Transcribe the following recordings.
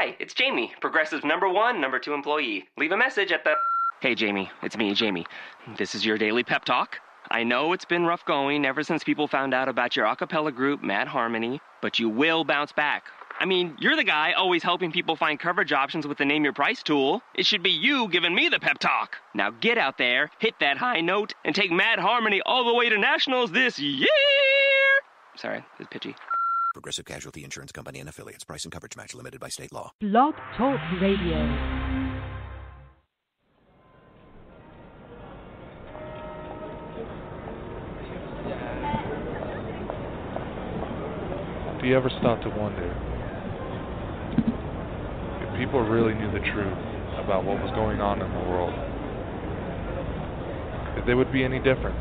Hi, it's Jamie, Progressive #1, #2 employee. Leave a message at the... Hey, Jamie, it's me, Jamie. This is your daily pep talk. I know it's been rough going ever since people found out about your a cappella group, Mad Harmony, but you will bounce back. I mean, you're the guy always helping people find coverage options with the Name Your Price tool. It should be you giving me the pep talk. Now get out there, hit that high note, and take Mad Harmony all the way to nationals this year! Sorry, it's pitchy. Progressive Casualty Insurance Company and Affiliates. Price and coverage match limited by state law. Blog Talk Radio. Do you ever stop to wonder if people really knew the truth about what was going on in the world, if they would be any different?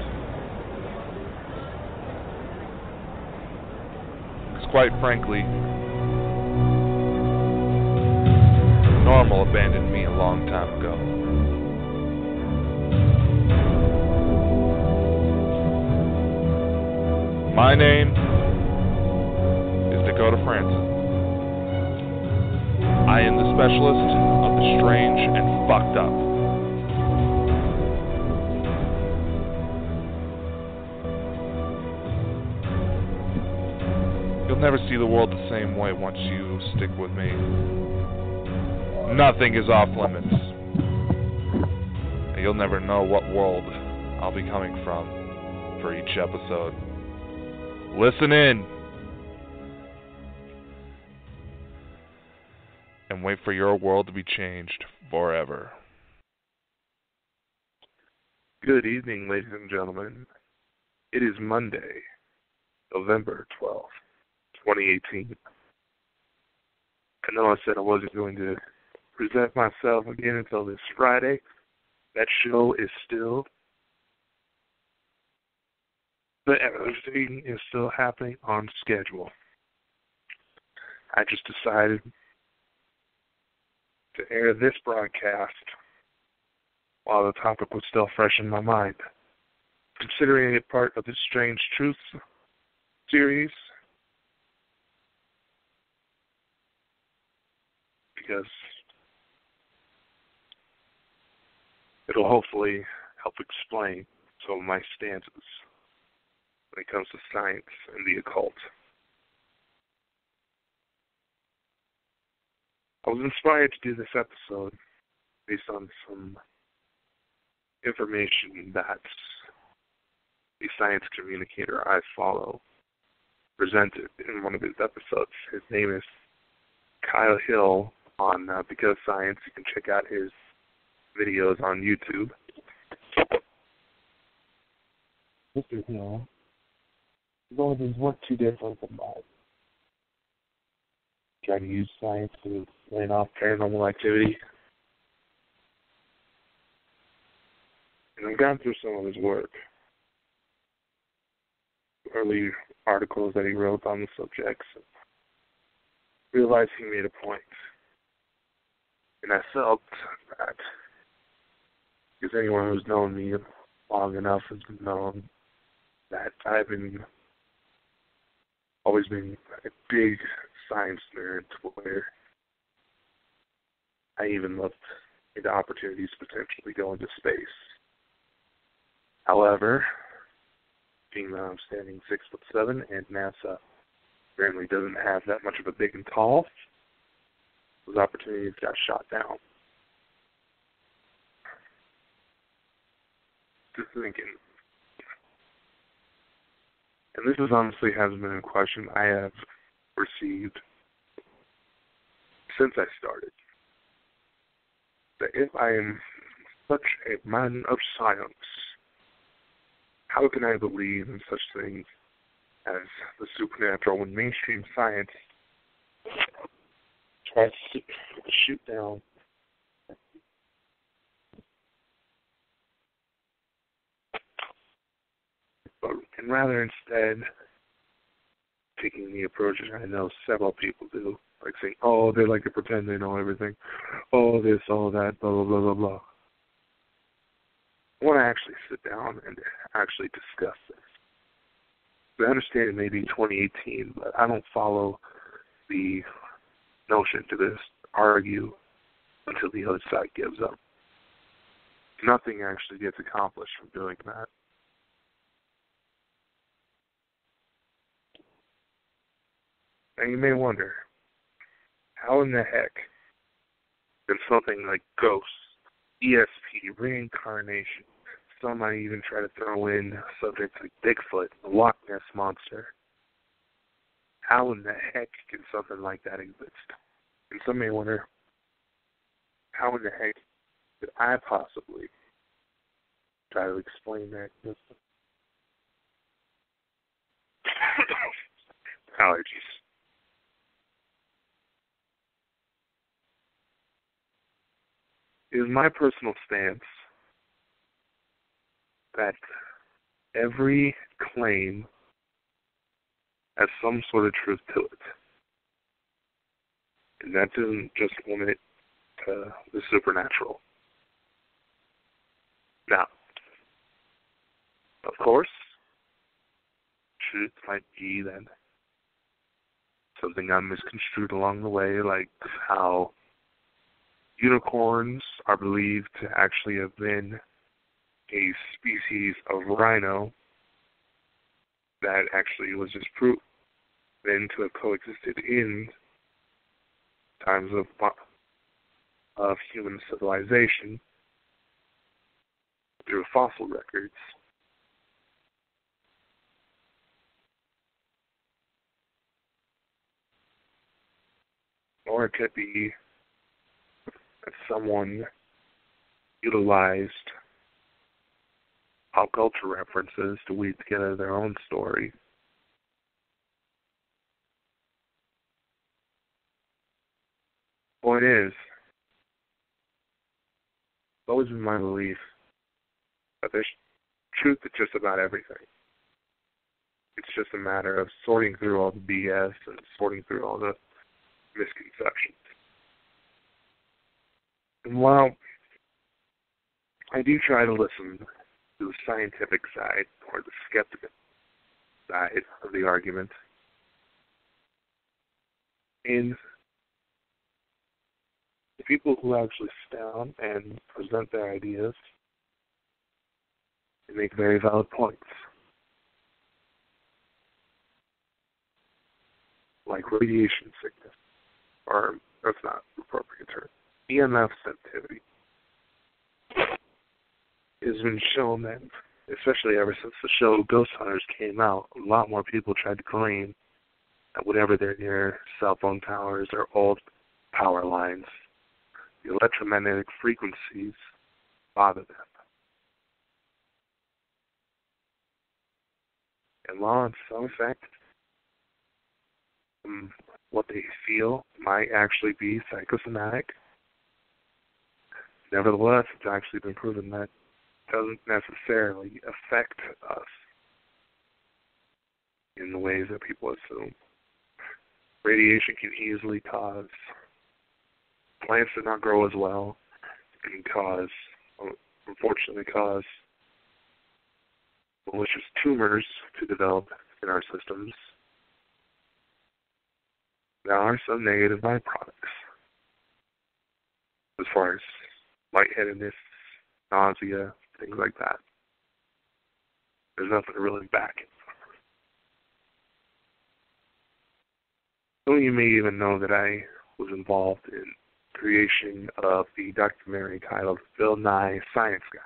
Because quite frankly, normal abandoned me a long time ago. My name is Dakota Frandsen. I am the specialist of the strange and fucked up. You'll never see the world the same way once you stick with me. Nothing is off limits. And you'll never know what world I'll be coming from for each episode. Listen in. And wait for your world to be changed forever. Good evening, ladies and gentlemen. It is Monday, November 12th, 2018. I know I said I wasn't going to present myself again until this Friday. That show is still... But everything is still happening on schedule. I just decided to air this broadcast while the topic was still fresh in my mind. Considering it part of the Strange Truths series, because it'll hopefully help explain some of my stances when it comes to science and the occult. I was inspired to do this episode based on some information that the science communicator I follow presented in one of his episodes. His name is Kyle Hill on Because Science. You can check out his videos on YouTube. Mr. Hill, his origins weren't too different from mine. Trying to use science to explain off paranormal activity. And I've gone through some of his work. Early articles that he wrote on the subjects. Realized he made a point. And I felt that, because anyone who's known me long enough has known that I've always been a big science nerd, where I even looked into opportunities to potentially go into space. However, being that I'm standing 6'7" and NASA apparently doesn't have that much of a big and tall, those opportunities got shot down. Just thinking. And this honestly hasn't been a question I have received since I started. That if I am such a man of science, how can I believe in such things as the supernatural when mainstream science tries to shoot down and rather instead taking the approach that I know several people do, like saying, oh, they like to pretend they know everything, oh, this, oh, that, blah, blah, blah, blah, blah. I want to actually sit down and actually discuss this. I understand it may be 2018, but I don't follow the notion to this argue until the other side gives up. Nothing actually gets accomplished from doing that. And you may wonder, how in the heck can something like ghosts, ESP, reincarnation, some might even try to throw in subjects like Bigfoot, the Loch Ness Monster, how in the heck can something like that exist? And some may wonder, how in the heck could I possibly try to explain that? Allergies. It is my personal stance that every claim has some sort of truth to it. And that doesn't just limit to the supernatural. Now, of course, truth might be that something got misconstrued along the way, like how unicorns are believed to actually have been a species of rhino that actually was just proven to have coexisted in times of human civilization through fossil records. Or it could be that someone utilized pop culture references to weave together their own story. Point is, it's always been my belief that there's truth to just about everything. It's just a matter of sorting through all the BS and sorting through all the misconceptions. And while I do try to listen to the scientific side or the skeptical side of the argument, and the people who actually stand and present their ideas, they make very valid points. Like radiation sickness, or that's not the appropriate term, EMF sensitivity. It has been shown that, especially ever since the show Ghost Hunters came out, a lot more people tried to claim that whenever they're near cell phone towers or old power lines, the electromagnetic frequencies bother them. And while in some effect, what they feel might actually be psychosomatic, nevertheless, it's actually been proven that it doesn't necessarily affect us in the ways that people assume. Radiation can easily cause plants to not grow as well. It can unfortunately cause malicious tumors to develop in our systems. There are some negative byproducts as far as lightheadedness, nausea, things like that. There's nothing to really back it. Some of you may even know that I was involved in creation of the documentary titled Bill Nye Science Guy.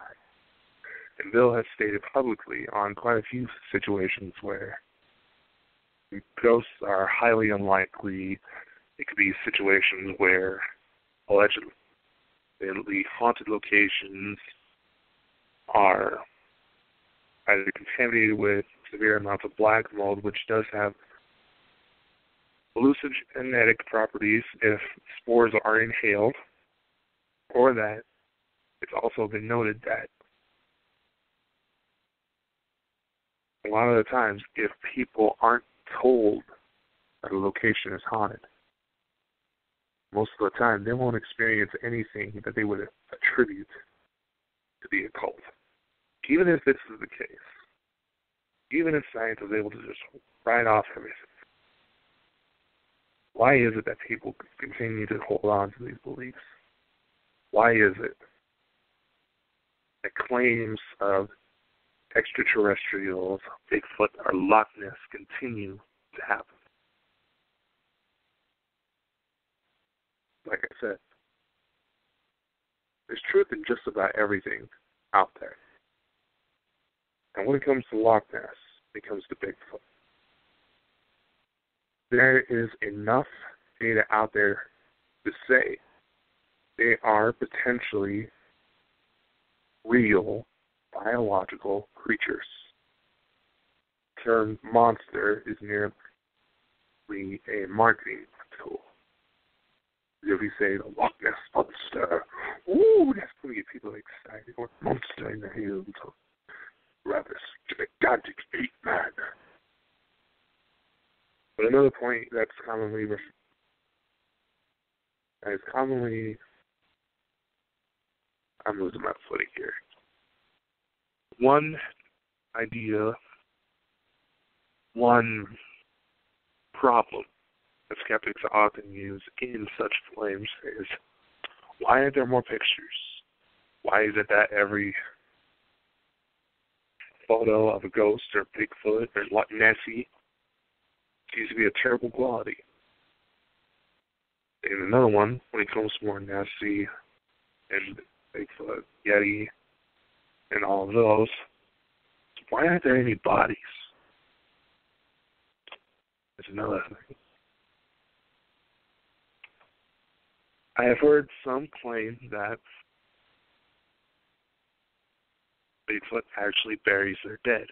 And Bill has stated publicly on quite a few situations where ghosts are highly unlikely. It could be situations where allegedly haunted locations are either contaminated with severe amounts of black mold, which does have hallucinogenic properties if spores are inhaled, or that it's also been noted that a lot of the times if people aren't told that a location is haunted, most of the time they won't experience anything that they would attribute to the occult. Even if this is the case, even if science is able to just write off everything, Why is it that people continue to hold on to these beliefs? Why is it that claims of extraterrestrials, Bigfoot, or Loch Ness continue to happen? Like I said, there's truth in just about everything out there. And when it comes to Loch Ness, when it comes to Bigfoot, there is enough data out there to say they are potentially real biological creatures. The term monster is merely a marketing tool. If we say the Loch Ness Monster, ooh, that's going to get people excited. Or monster in the hills, rather gigantic ape man. But another point that's commonly I'm losing my footing here. One idea, one problem that skeptics often use in such claims is, why aren't there more pictures? Why is it that every photo of a ghost or Bigfoot or Loch Nessie seems to be a terrible quality? And another one, when it comes to more Nessie and Bigfoot, Yeti, and all of those, why aren't there any bodies? That's another thing. I have heard some claim that Bigfoot actually buries their dead.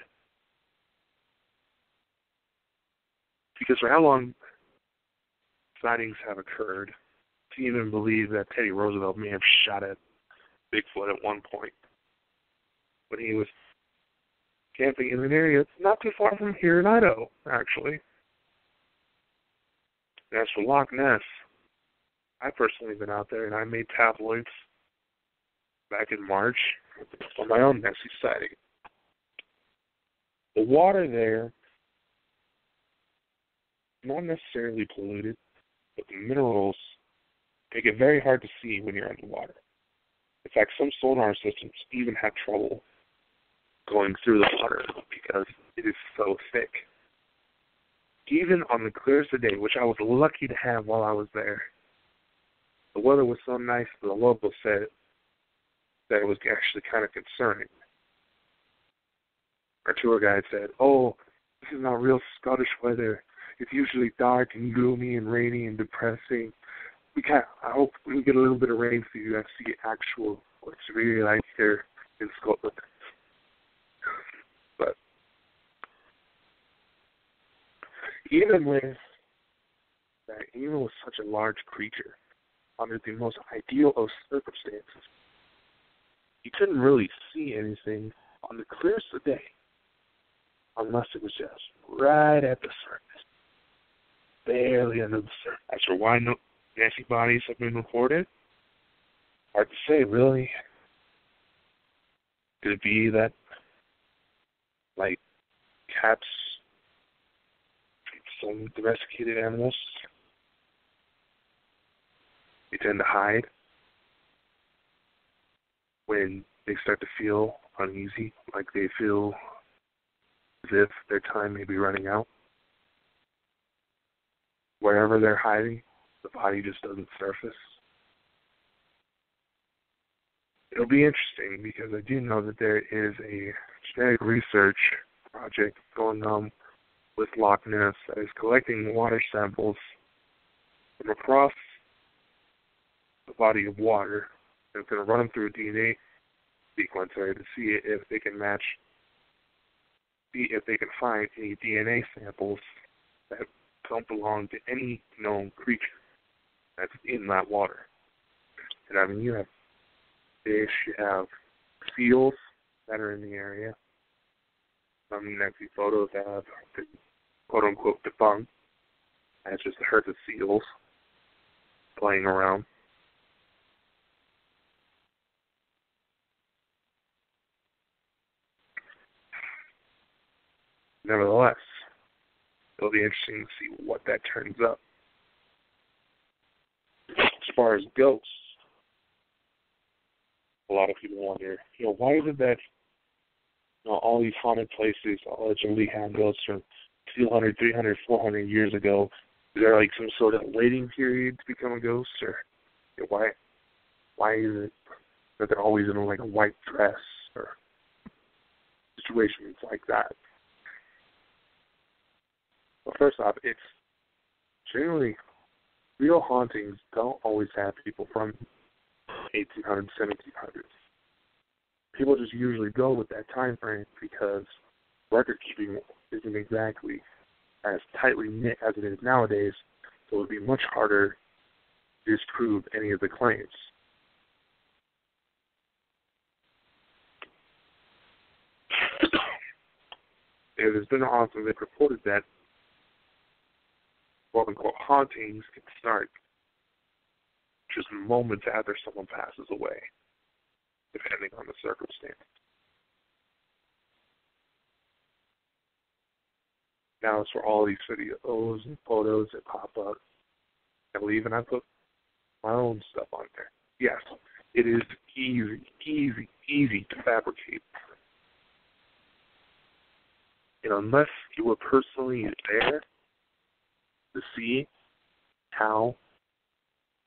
Because for how long sightings have occurred, to even believe that Teddy Roosevelt may have shot at Bigfoot at one point when he was camping in an area that's not too far from here in Idaho, actually. And as for Loch Ness, I've personally been out there and I made tabloids back in March on my own Nessie sighting. The water there, not necessarily polluted, but the minerals make it very hard to see when you're underwater. In fact, some sonar systems even have trouble going through the water because it is so thick. Even on the clearest of day, which I was lucky to have while I was there, the weather was so nice that the locals said that it was actually kind of concerning. Our tour guide said, "Oh, this is not real Scottish weather. It's usually dark and gloomy and rainy and depressing. I hope we get a little bit of rain for you to see actual what it's really like here in Scotland." But even with such a large creature, under the most ideal of circumstances, you couldn't really see anything on the clearest of day unless it was just right at the surface, barely under the surface. As for why no Nessie bodies have been reported, hard to say, really. Could it be that, like cats, some domesticated animals, they tend to hide when they start to feel uneasy, like they feel as if their time may be running out. Wherever they're hiding, the body just doesn't surface. It'll be interesting because I do know that there is a genetic research project going on with Loch Ness that is collecting water samples from across the body of water, and it's going to run them through a DNA sequencer to see if they can find any DNA samples that don't belong to any known creature that's in that water. And I mean, you have fish, you have seals that are in the area. Some Nessie photos have been quote-unquote debunked. That's just a herd of seals playing around. Nevertheless, it'll be interesting to see what that turns up. as far as ghosts, a lot of people wonder, why is it that all these haunted places allegedly have ghosts from 200, 300, 400 years ago? Is there like some sort of waiting period to become a ghost, or why is it that they're always in like a white dress or situations like that? Well, first off, it's generally real hauntings don't always have people from 1800s, 1700s. People just usually go with that time frame because record keeping isn't exactly as tightly knit as it is nowadays, so it would be much harder to disprove any of the claims. And there's been often they've reported that quote-unquote hauntings can start just moments after someone passes away, depending on the circumstance. Now it's for all these videos and photos that pop up. I believe, and I put my own stuff on there. Yes, it is easy to fabricate. Unless you were personally there to see how,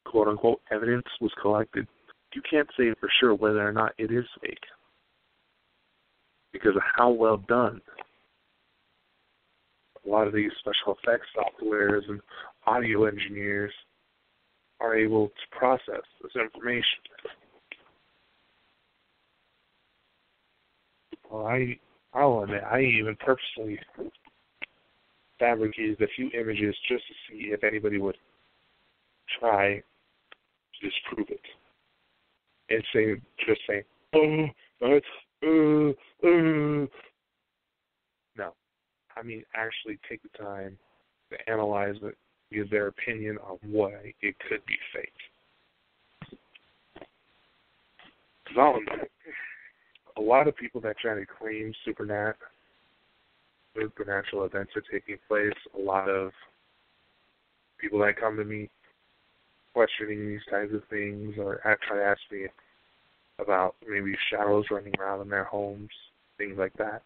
quote-unquote, evidence was collected, you can't say for sure whether or not it is fake because of how well done a lot of these special effects softwares and audio engineers are able to process this information. Well, I'll admit, I even purposely fabricated a few images just to see if anybody would try to disprove it. And just say, that's, No. I mean, actually take the time to analyze it, give their opinion on why it could be fake. Because I'll admit, a lot of people that try to claim supernatural events are taking place, a lot of people that come to me questioning these types of things or try to ask me about maybe shadows running around in their homes, things like that.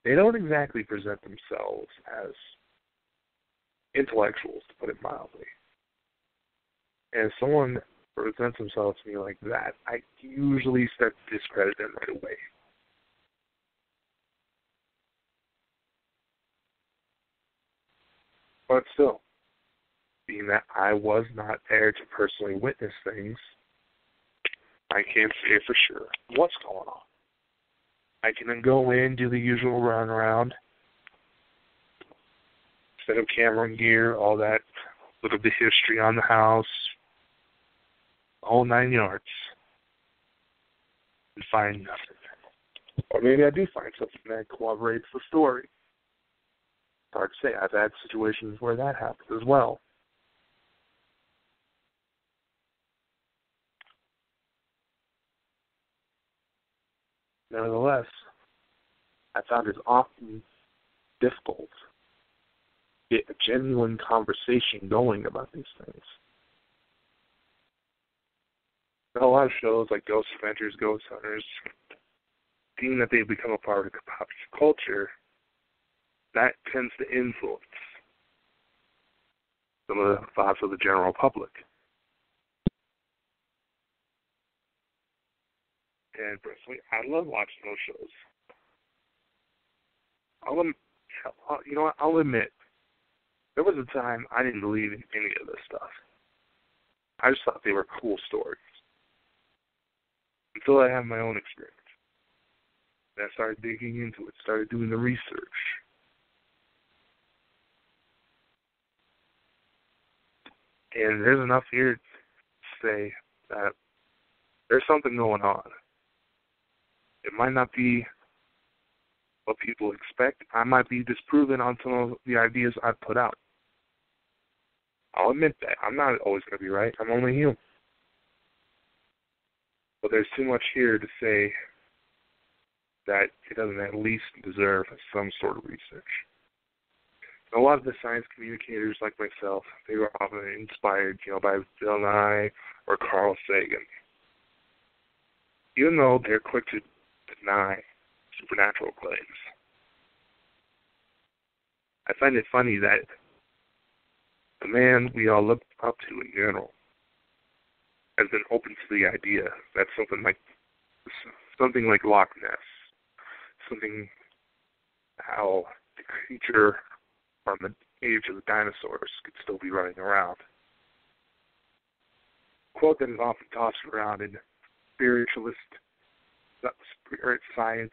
They don't exactly present themselves as intellectuals, to put it mildly. And if someone presents themselves to me like that, I usually start to discredit them right away. But still, being that I was not there to personally witness things, I can't say for sure what's going on. I can then go in, do the usual run around, set up camera and gear, all that, look at the history on the house, all 9 yards, and find nothing. Or maybe I do find something that corroborates the story. It's hard to say. I've had situations where that happens as well. Nevertheless, I found it often difficult to get a genuine conversation going about these things. There are a lot of shows like Ghost Adventures, Ghost Hunters, being that they've become a part of pop culture, that tends to influence some of the thoughts of the general public. And personally, I love watching those shows. I'll admit, there was a time I didn't believe in any of this stuff. I just thought they were cool stories. Until I had my own experience. And I started digging into it, started doing the research. And there's enough here to say that there's something going on. It might not be what people expect. I might be disproven on some of the ideas I've put out. I'll admit that. I'm not always going to be right. I'm only human. But there's too much here to say that it doesn't at least deserve some sort of research. A lot of the science communicators like myself, they were often inspired, by Bill Nye or Carl Sagan. Even though they're quick to deny supernatural claims. I find it funny that the man we all look up to in general has been open to the idea that something like Loch Ness, something how the creature from the age of the dinosaurs could still be running around. A quote that is often tossed around in spirit science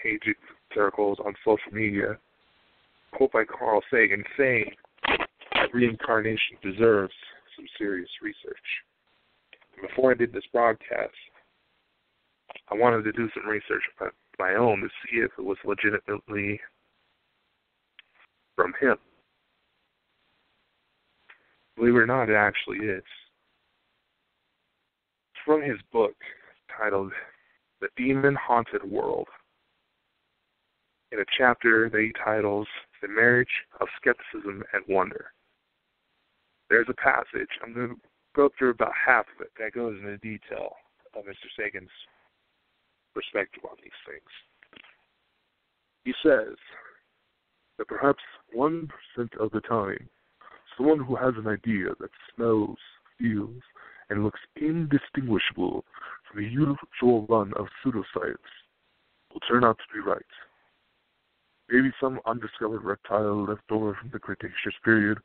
pages, circles on social media, a quote by Carl Sagan saying that reincarnation deserves some serious research. And before I did this broadcast, I wanted to do some research of my own to see if it was legitimately from him. Believe it or not, it actually is. It's from his book titled The Demon-Haunted World, in a chapter that he titles The Marriage of Skepticism and Wonder. There's a passage, I'm going to go through about half of it, that goes into detail of Mr. Sagan's perspective on these things. He says that perhaps 1% of the time, someone who has an idea that smells, feels, and looks indistinguishable from the usual run of pseudoscience will turn out to be right. Maybe some undiscovered reptile left over from the Cretaceous period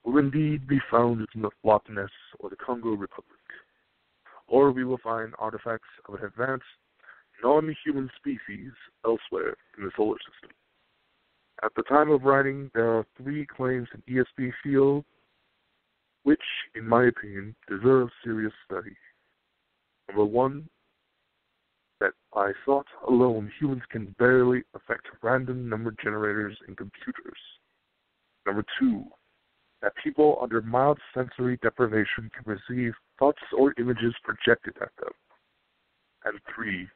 will indeed be found in the Loch Ness or the Congo Republic. Or we will find artifacts of an advanced, non-human species elsewhere in the solar system. At the time of writing, there are 3 claims in ESP field which, in my opinion, deserve serious study. Number 1, that by thought alone, humans can barely affect random number generators in computers. Number 2, that people under mild sensory deprivation can receive thoughts or images projected at them. And 3,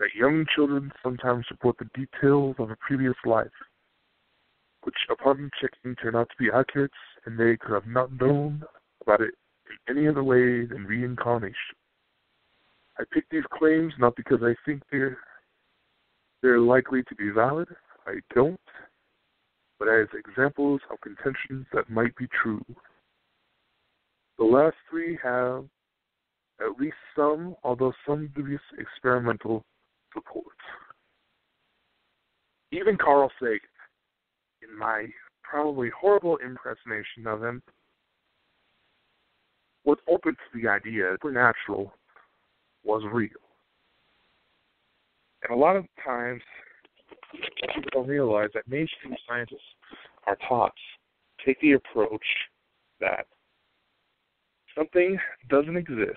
that young children sometimes report the details of a previous life, which upon checking turn out to be accurate, and they could have not known about it in any other way than reincarnation. I pick these claims not because I think they're likely to be valid. I don't. But as examples of contentions that might be true. The last 3 have at least some, although some dubious, experimental support. Even Carl Sagan, in my probably horrible impersonation of him, was open to the idea that supernatural was real. And a lot of times, people don't realize that mainstream scientists are taught to take the approach that something doesn't exist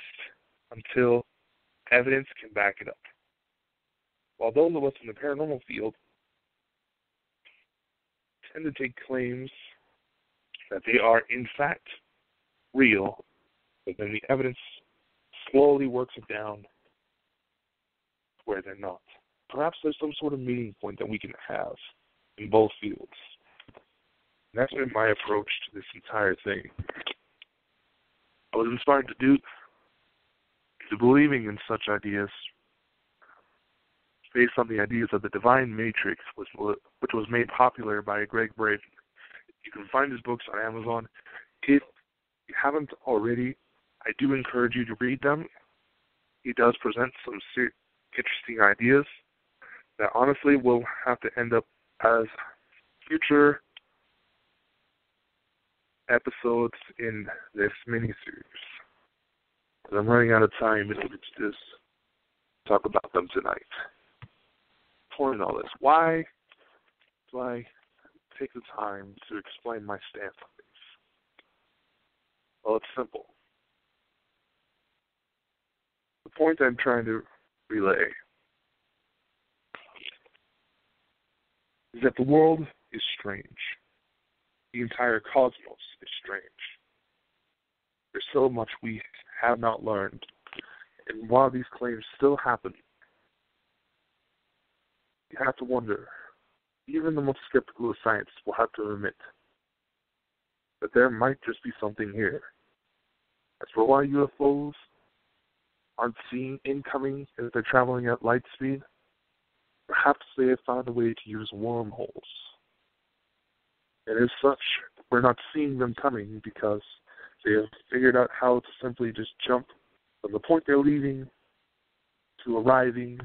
until evidence can back it up. While those of us in the paranormal field tend to take claims that they are in fact real, but then the evidence slowly works it down where they're not. Perhaps there's some sort of meeting point that we can have in both fields. And that's been my approach to this entire thing. I was inspired to believing in such ideas based on the ideas of the Divine Matrix, which was made popular by Greg Braden. You can find his books on Amazon. If you haven't already, I do encourage you to read them. He does present some interesting ideas that honestly will have to end up as future episodes in this miniseries. But I'm running out of time in order to just talk about them tonight. Point all this. Why do I take the time to explain my stance on these? Well, it's simple. The point I'm trying to relay is that the world is strange. The entire cosmos is strange. There's so much we have not learned. And while these claims still happen, you have to wonder, even the most skeptical of scientists will have to admit that there might just be something here. As for why UFOs aren't seen incoming as they're traveling at light speed, perhaps they have found a way to use wormholes. And as such, we're not seeing them coming because they have figured out how to simply just jump from the point they're leaving to arriving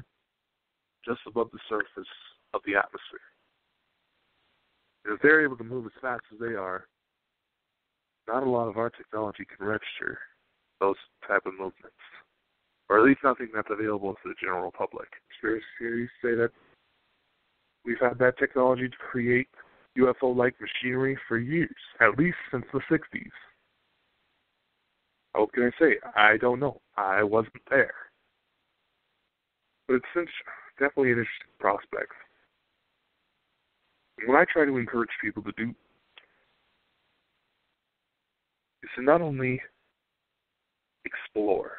just above the surface of the atmosphere. And if they're able to move as fast as they are, not a lot of our technology can register those type of movements. Or at least nothing that's available to the general public. Conspiracy theories say that we've had that technology to create UFO-like machinery for years, at least since the 60s. What can I say? I don't know. I wasn't there. But it's definitely an interesting prospect. And what I try to encourage people to do is to not only explore,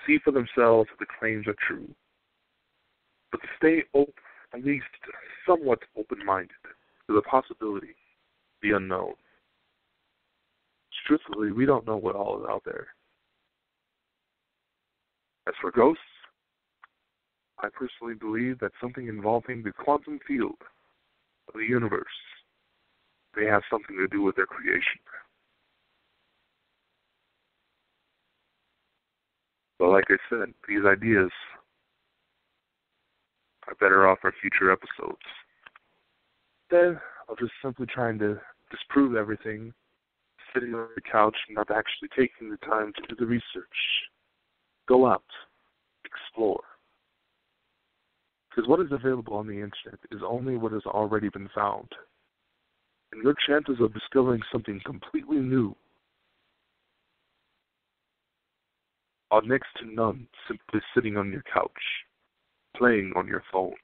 see for themselves if the claims are true, but to stay at least somewhat open-minded to the possibility, the unknown. Truthfully, we don't know what all is out there. As for ghosts, I personally believe that something involving the quantum field of the universe may have something to do with their creation. But like I said, these ideas are better off for future episodes. Then I'll just simply trying to disprove everything, sitting on the couch and not actually taking the time to do the research. Go out, explore. Because what is available on the internet is only what has already been found. And your chances of discovering something completely new are next to none simply sitting on your couch, playing on your phone.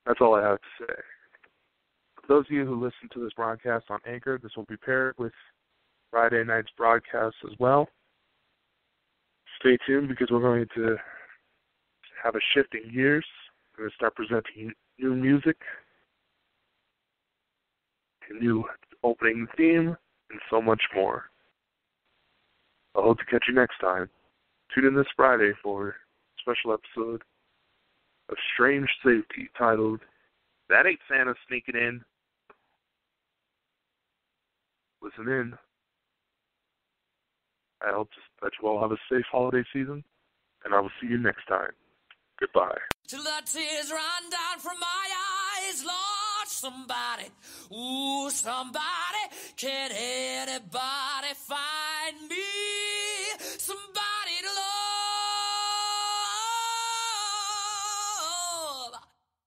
That's all I have to say. For those of you who listen to this broadcast on Anchor, this will be paired with Friday night's broadcast as well. Stay tuned because we're going to have a shift in gears. We're going to start presenting new music, a new opening theme, and so much more. I hope to catch you next time. Tune in this Friday for a special episode of Strange Safety titled, That Ain't Santa Sneaking In. Listen in. I hope that you all have a safe holiday season, and I will see you next time. Goodbye. Till the tears run down from my eyes, Lord, somebody, ooh, somebody, can anybody find me? Somebody to love.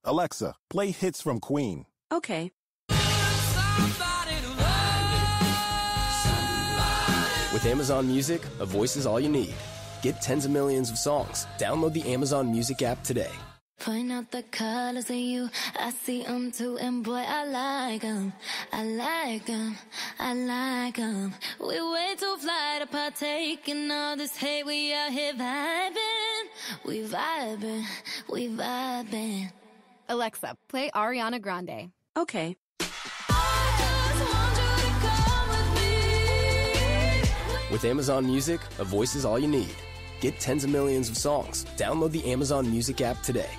Alexa, play hits from Queen. Okay. Somebody to love. Somebody. With Amazon Music, a voice is all you need. Get tens of millions of songs. Download the Amazon Music app today. Point out the colors of you, I see them too, and boy, I like them. I like them, I like them. We way too fly to partake in all this hate. We out here vibing, we vibing, we vibing. Alexa, play Ariana Grande. Okay. With Amazon Music, a voice is all you need. Get tens of millions of songs. Download the Amazon Music app today.